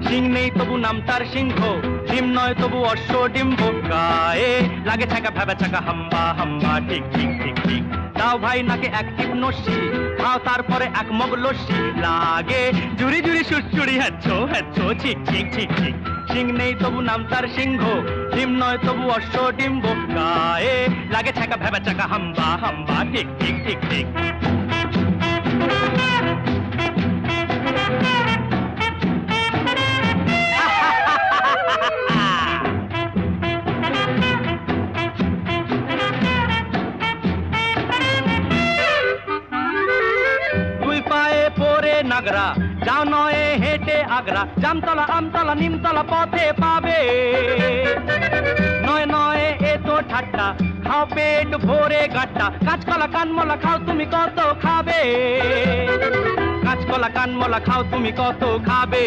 সিং নেই তবু নাম তার সিংহ, ডিম নয় তবু অশ্ব ডিম্ব, গায়ে লাগে ছাকা ভেবা ছাকা হাম্বা হাম্বা, ঠিক ঠিক ঠিক ঠিক। দাও ভাই নাকে এক টিপ নস্যি, খাও তারপরে এক মগ লস্যি, লাগে জুড়ি জুড়ি সুড়সুড়ি হ্যাচ্ছো হ্যাচ্ছো, ঠিক ঠিক ঠিক ঠিক। সিং নেই তবু নাম তার সিংহ, ডিম নয় তবু অশ্ব ডিম্ব, গায়ে লাগে ছাকা ভেবা ছাকা হাম্বা হাম্বা, ঠিক ঠিক ঠিক ঠিক। নাগরা যাও নয়ে হেঁটে আগ্রা, জামতলা আমতলা নিমতলা পথে পাবে, নয় নয় এ তো ঠাট্টা, খাও পেট ভরে গাট্টা, কাঁচকলা কানমলা খাও তুমি কত খাবে, কাঁচকলা কানমলা খাও তুমি কত খাবে।